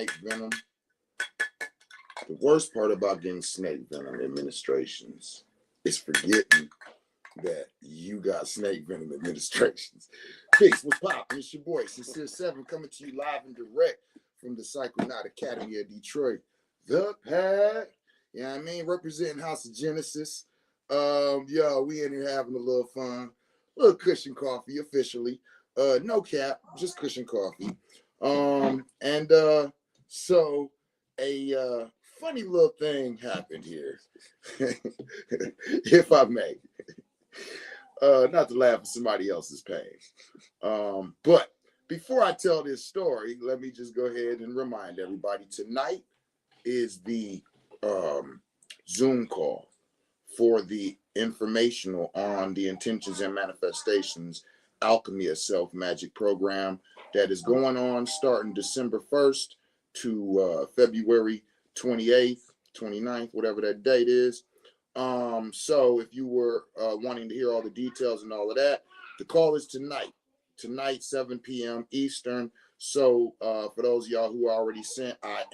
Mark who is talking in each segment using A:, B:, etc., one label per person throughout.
A: snake venom. The worst part about getting snake venom administrations is forgetting that you got snake venom administrations. Peace, what's poppin'? It's your boy, Sincere 7, coming to you live and direct from the Psychonaut Academy of Detroit. The Pack, you know what I mean? Representing House of Genesis. Yo, we in here having a little fun. A little cushion coffee officially. No cap, just cushion coffee. So a funny little thing happened here, if I may. Not to laugh at somebody else's pain. But before I tell this story, let me just go ahead and remind everybody tonight is the Zoom call for the informational on the Intentions and Manifestations Alchemy of Self Magic program that is going on starting December 1st to February 28th, 29th, whatever that date is. So if you were wanting to hear all the details and all of that, the call is tonight, 7 p.m. Eastern. So for those of y'all who already sent, I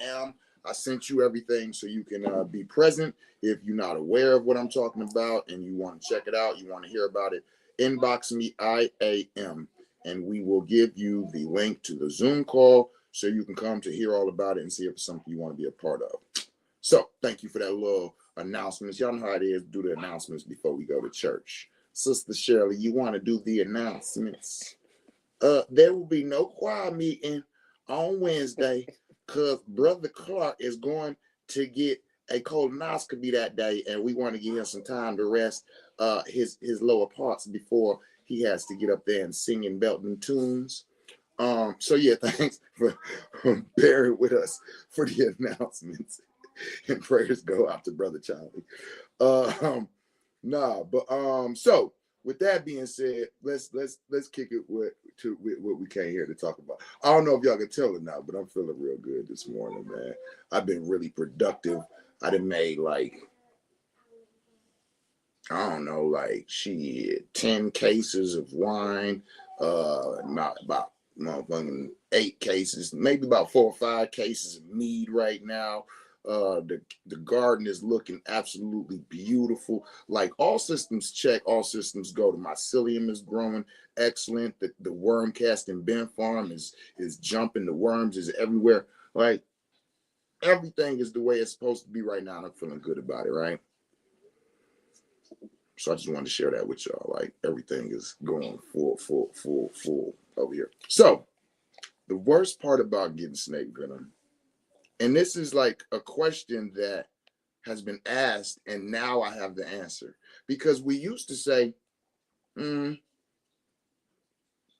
A: sent you everything so you can be present. If you're not aware of what I'm talking about and you want to check it out, you want to hear about it, inbox me, IAM, and we will give you the link to the Zoom call so you can come to hear all about it and see if it's something you want to be a part of. So thank you for that little announcements. Y'all know how it is, do the announcements before we go to church. Sister Shirley, you want to do the announcements? There will be no choir meeting on Wednesday because Brother Clark is going to get a colonoscopy that day, and we want to give him some time to rest his lower parts before he has to get up there and sing and belt them tunes. So yeah, thanks for bearing with us for the announcements. And prayers go out to Brother Charlie. So with that being said, let's kick it with what we came here to talk about. I don't know if y'all can tell it now, but I'm feeling real good this morning, man. I've been really productive. I done made I don't know, 10 cases of wine, about 8 cases, maybe about 4 or 5 cases of mead right now. The garden is looking absolutely beautiful. Like all systems check, all systems go. The mycelium is growing excellent. The worm casting bin farm is jumping. The worms is everywhere. Like everything is the way it's supposed to be right now. And I'm feeling good about it, right? So I just wanted to share that with y'all. Like everything is going full over here. So the worst part about getting snake venom, and this is like a question that has been asked, and now I have the answer. Because we used to say,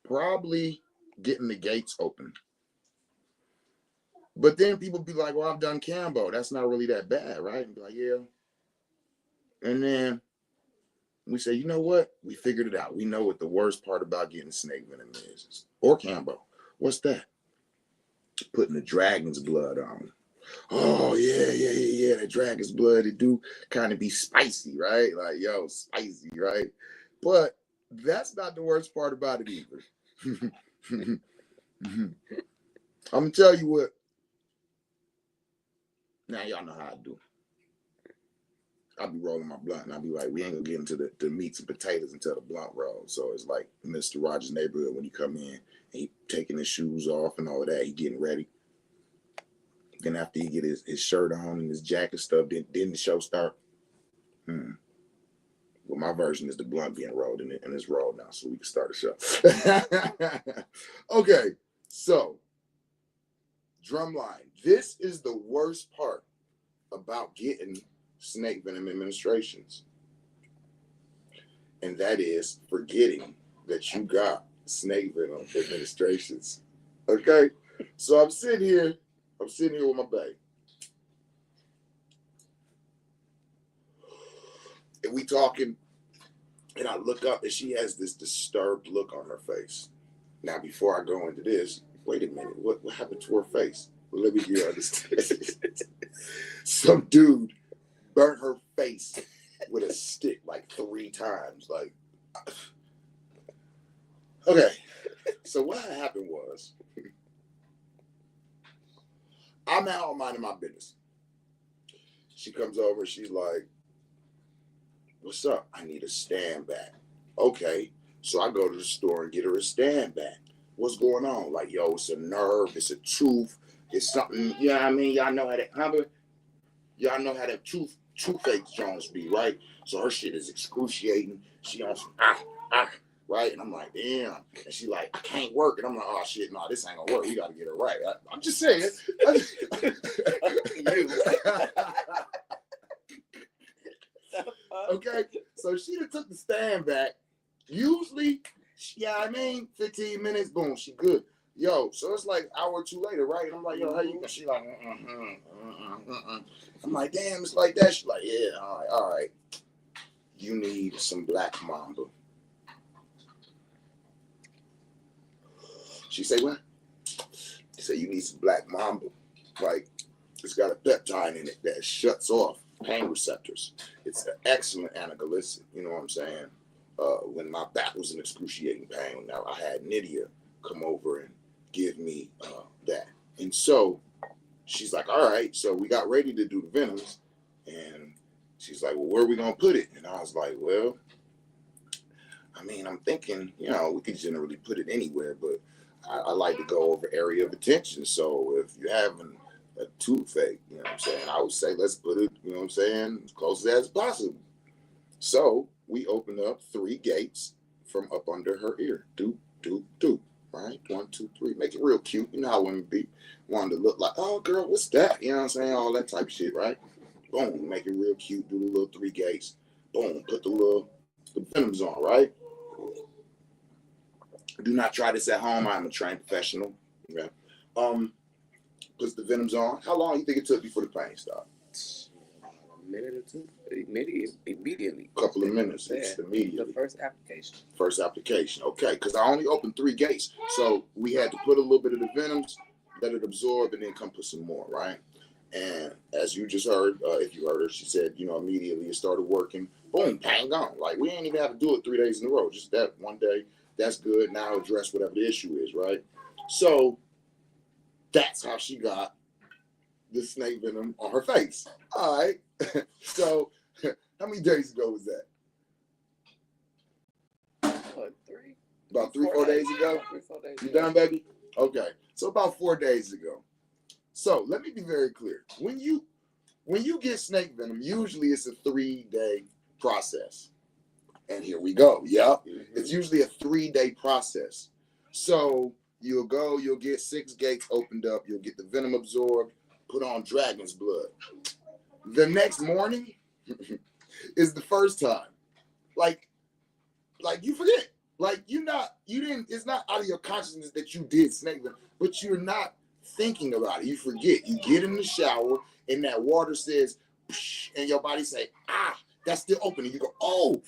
A: probably getting the gates open. But then people be like, well, I've done Cambo. That's not really that bad, right? And be like, yeah. And then we say, you know what? We figured it out. We know what the worst part about getting snake venom is. Or Cambo. What's that? Putting the dragon's blood on. Oh, yeah. The dragon's blood, it do kind of be spicy, right? Like, yo, spicy, right? But that's not the worst part about it either. I'm going to tell you what. Now, y'all know how I do. I'll be rolling my blunt, and I'll be like, we ain't going to get into the meats and potatoes until the blunt rolls. So it's like Mr. Rogers' Neighborhood when he come in, and he taking his shoes off and all of that. He getting ready. Then after he get his shirt on and his jacket stuff, then the show start. Well, my version is the blunt being rolled, and it's rolled now, so we can start the show. Okay, so drumline. This is the worst part about getting snake venom administrations, and that is forgetting that you got snake venom administrations. Okay, so I'm sitting here with my babe. And we talking, and I look up, and she has this disturbed look on her face. Now, before I go into this, wait a minute, what happened to her face? Well, let me hear you understand. Some dude burnt her face with a stick 3 times. Okay, so what happened was, I'm at home minding my business. She comes over, she's like, what's up? I need a stand back. Okay. So I go to the store and get her a stand back. What's going on? Like, yo, it's a nerve, it's a tooth, it's something, you know what I mean? Y'all know how that toothache Jones be, right? So her shit is excruciating. She on some right? And I'm like, damn. And she like, I can't work. And I'm like, oh shit, no, this ain't gonna work. You gotta get her right. I'm just saying. Okay, so she done took the stand back. Usually, 15 minutes, boom, she good. Yo, so it's like an hour or two later, right? And I'm like, yo, how you? She like, I'm like, damn, it's like that. She like, yeah, all right. You need some black mamba. She say, what? She say, you need some black mamba. Like, it's got a peptide in it that shuts off pain receptors. It's an excellent analgesic, you know what I'm saying? When my back was in excruciating pain, now I had Nydia come over and give me that. And so she's like, all right, so we got ready to do the venoms. And she's like, well, where are we going to put it? And I was like, well, I mean, I'm thinking, you know, we could generally put it anywhere, but I like to go over area of attention. So if you're having a toothache, you know what I'm saying, I would say let's put it, you know what I'm saying, as close as possible. So we opened up 3 gates from up under her ear. Doop, doop, doop. Right? 1, 2, 3. Make it real cute. You know how women be wanting to look like, oh girl, what's that? You know what I'm saying? All that type of shit, right? Boom, make it real cute. Do the little 3 gates. Boom, put the venoms on, right? Do not try this at home. I'm a trained professional. Okay. Puts the venoms on. How long do you think it took before the pain stopped?
B: A minute or two. Immediately.
A: A couple of minutes. Yeah. It's immediately.
B: The
A: first application. Okay. Because I only opened 3 gates. So we had to put a little bit of the venoms, let it absorb, and then come put some more, right? And as you just heard, if you heard her, she said, you know, immediately it started working. Boom, pain gone. Like, we ain't even have to do it 3 days in a row. Just that one day. That's good. Now address whatever the issue is, right? So that's how she got the snake venom on her face. All right. So how many days ago was that?
B: What, 3?
A: About 3-4 days ago?
B: 3-4 days.
A: You done, baby? Okay. So about 4 days ago. So let me be very clear. When you get snake venom, usually it's a 3-day process. And here we go. Yep. Mm-hmm. It's usually a 3-day process. So you'll get 6 gates opened up. You'll get the venom absorbed, put on dragon's blood. The next morning is the first time. Like you forget. Like it's not out of your consciousness that you did snake venom, but you're not thinking about it. You forget. You get in the shower and that water says, and your body say, that's still open. And you go, oh.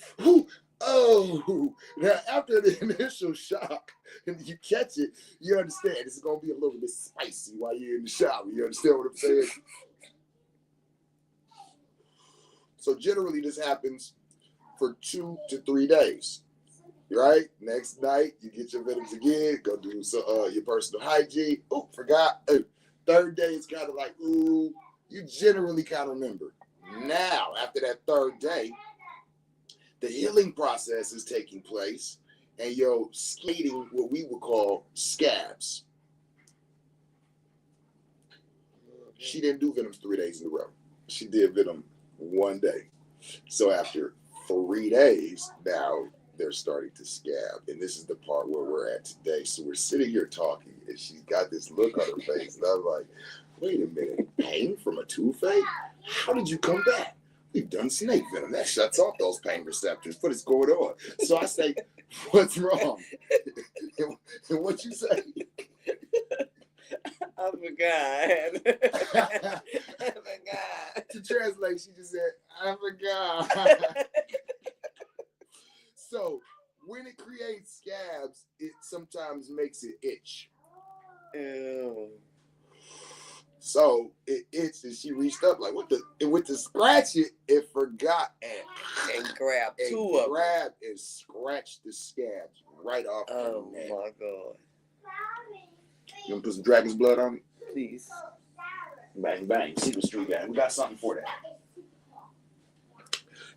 A: Now, after the initial shock, and you catch it, you understand it's going to be a little bit spicy while you're in the shower. You understand what I'm saying? So generally, this happens for 2 to 3 days, right? Next night, you get your venoms again, go do your personal hygiene. Oh, forgot. Third day, it's kind of like, ooh, you generally kind of remember. Now, after that 3rd day, the healing process is taking place, and you're skating what we would call scabs. She didn't do venom 3 days in a row. She did venom 1 day. So after 3 days, now they're starting to scab. And this is the part where we're at today. So we're sitting here talking, and she's got this look on her face. And I'm like, wait a minute, pain from a toothache? How did you come back? We've done snake venom. That shuts off those pain receptors. What is going on? So I say, what's wrong? And what you say?
B: I forgot. I forgot.
A: To translate, she just said, I forgot. So when it creates scabs, it sometimes makes it itch.
B: Ew.
A: So it itched, and she reached up like, what the? And with the scratch it forgot
B: and grabbed two of them.
A: Grabbed and scratched the scabs right off.
B: Oh my God!
A: You want to put some dragon's blood on it?
B: Please.
A: Bang, bang. Secret Street gang. We got something for that.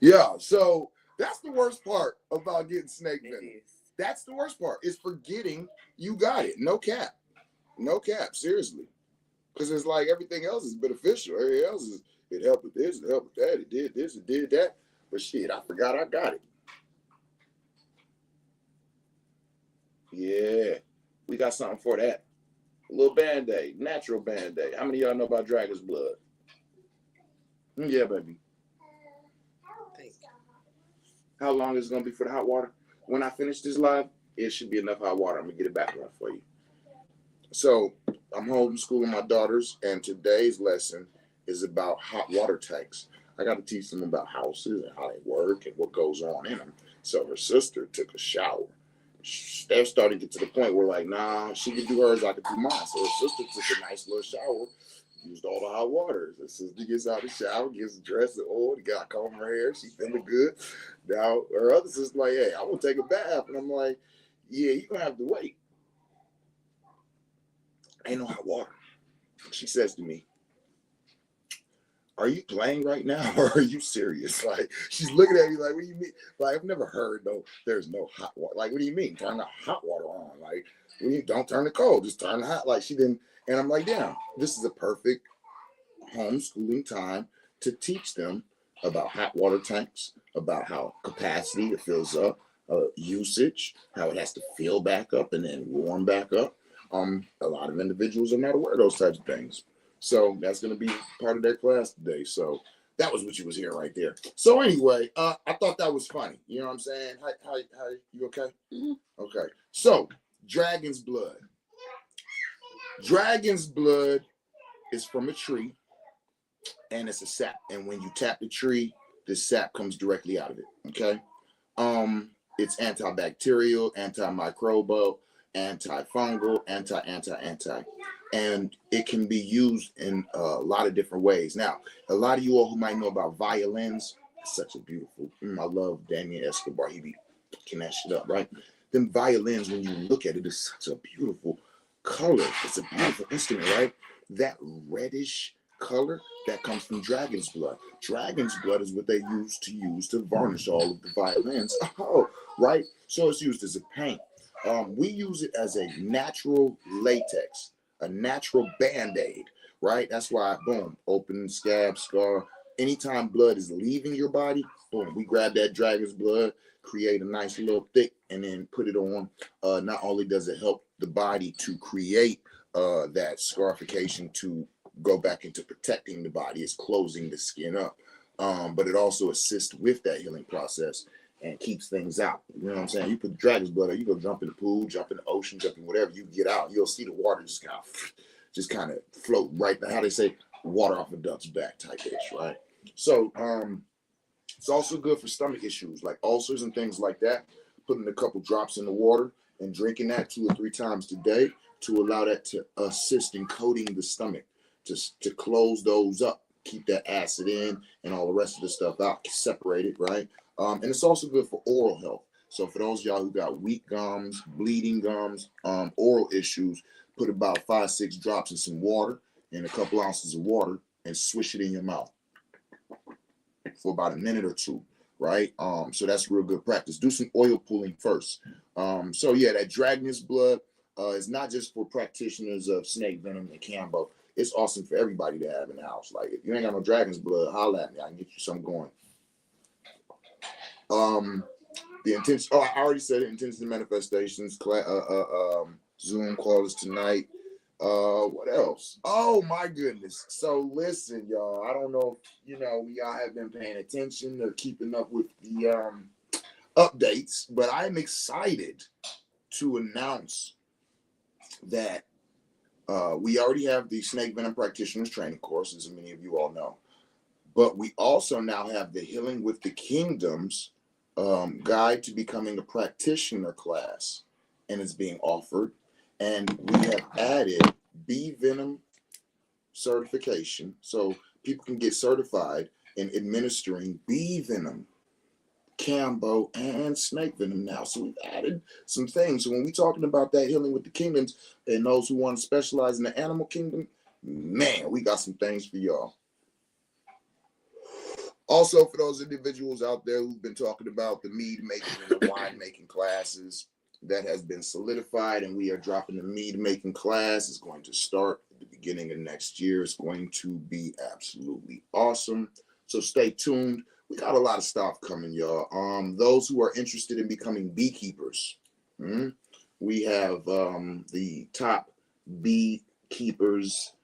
A: Yeah, so that's the worst part about getting snake venom. That's the worst part, is forgetting you got it. No cap. No cap, seriously. Because it's like everything else is beneficial. Everything else is, it helped with this, it helped with that, it did this, it did that. But shit, I forgot I got it. Yeah, we got something for that. A little Band-Aid, natural Band-Aid. How many of y'all know about dragon's blood? Yeah, baby. How long is it going to be for the hot water? When I finish this live, it should be enough hot water. I'm going to get it back on for you. So I'm homeschooling my daughters, and today's lesson is about hot water tanks. I got to teach them about houses and how they work and what goes on in them. So her sister took a shower. They're starting to get to the point where, like, nah, she could do hers, I could do mine. So her sister took a nice little shower, used all the hot water. The sister gets out of the shower, gets dressed in oil, got comb her hair, she feeling good. Now her other sister's like, hey, I want to take a bath. And I'm like, yeah, you're going to have to wait. Ain't no hot water. She says to me, are you playing right now or are you serious? Like, she's looking at me like, what do you mean? Like, I've never heard, no, there's no hot water. Like, what do you mean? Turn the hot water on. Like, don't turn the cold, just turn the hot. Like, she didn't. And I'm like, damn, this is a perfect homeschooling time to teach them about hot water tanks, about how capacity it fills up, usage, how it has to fill back up and then warm back up. A lot of individuals are not aware of those types of things. So that's going to be part of their class today. So that was what you was hearing right there. So anyway, I thought that was funny. You know what I'm saying? How you okay? Mm-hmm. Okay. So dragon's blood. Dragon's blood is from a tree, and it's a sap. And when you tap the tree, the sap comes directly out of it. Okay. It's antibacterial, antimicrobial, antifungal, anti. And it can be used in a lot of different ways. Now, a lot of you all who might know about violins, it's such a beautiful, I love Damien Escobar. He be picking that shit up, right? Them violins, when you look at it, it's such a beautiful color. It's a beautiful instrument, right? That reddish color, that comes from dragon's blood. Dragon's blood is what they use to varnish all of the violins. Oh, right? So it's used as a paint. We use it as a natural latex, a natural Band-Aid, right? That's why, boom, open scab, scar. Anytime blood is leaving your body, boom, we grab that dragon's blood, create a nice little thick, and then put it on. Not only does it help the body to create that scarification to go back into protecting the body, it's closing the skin up, but it also assists with that healing process and keeps things out. You know what I'm saying? You put dragon's blood on, you go jump in the pool, jump in the ocean, jump in whatever, you get out, you'll see the water just kind of float right now. How they say, water off a duck's back type ish, right? So it's also good for stomach issues like ulcers and things like that. Putting a couple drops in the water and drinking that 2 or 3 times a day to allow that to assist in coating the stomach, just to close those up, keep that acid in and all the rest of the stuff out, separate it, right? And it's also good for oral health. So for those of y'all who got weak gums, bleeding gums, oral issues, put about 5-6 drops in some water and a couple ounces of water and swish it in your mouth for about a minute or 2, right? So that's real good practice. Do some oil pulling first. So yeah, that dragon's blood is not just for practitioners of snake venom and Cambo. It's awesome for everybody to have in the house. Like, if you ain't got no dragon's blood, holla at me. I can get you some going. The intention, I already said it, intention manifestations, Zoom calls tonight. What else? Oh my goodness. So listen, y'all, I don't know if y'all have been paying attention or keeping up with the updates, but I'm excited to announce that we already have the Snake Venom Practitioners training course, as many of you all know. But we also now have the Healing with the Kingdoms Guide to Becoming a Practitioner class, and it's being offered. And we have added bee venom certification, so people can get certified in administering bee venom, Cambo, and snake venom now. So we've added some things. So when we're talking about that Healing with the Kingdoms and those who want to specialize in the animal kingdom, man, we got some things for y'all. Also, for those individuals out there who've been talking about the mead making and the wine making classes, that has been solidified, and we are dropping the mead making class. It's going to start at the beginning of next year. It's going to be absolutely awesome. So stay tuned. We got a lot of stuff coming, y'all. Those who are interested in becoming beekeepers, we have the top beekeepers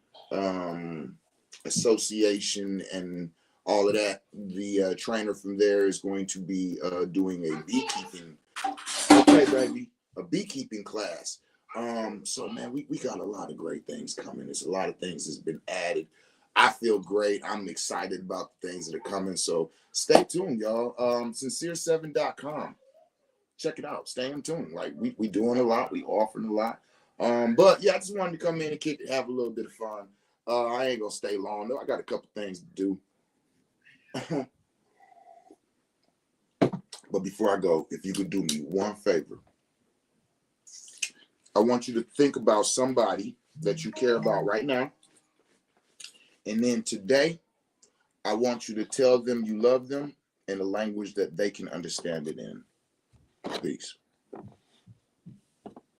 A: association and all of that. The trainer from there is going to be doing a beekeeping, a beekeeping class. So man, we got a lot of great things coming. There's a lot of things that's been added. I feel great. I'm excited about the things that are coming. So stay tuned, y'all. Sincere7.com. Check it out. Stay in tune. Like we doing a lot. We offering a lot. But yeah, I just wanted to come in and kick it, have a little bit of fun. I ain't gonna stay long though. I got a couple things to do. But before I go, if you could do me one favor, I want you to think about somebody that you care about right now. And then today, I want you to tell them you love them in a language that they can understand it in. Peace.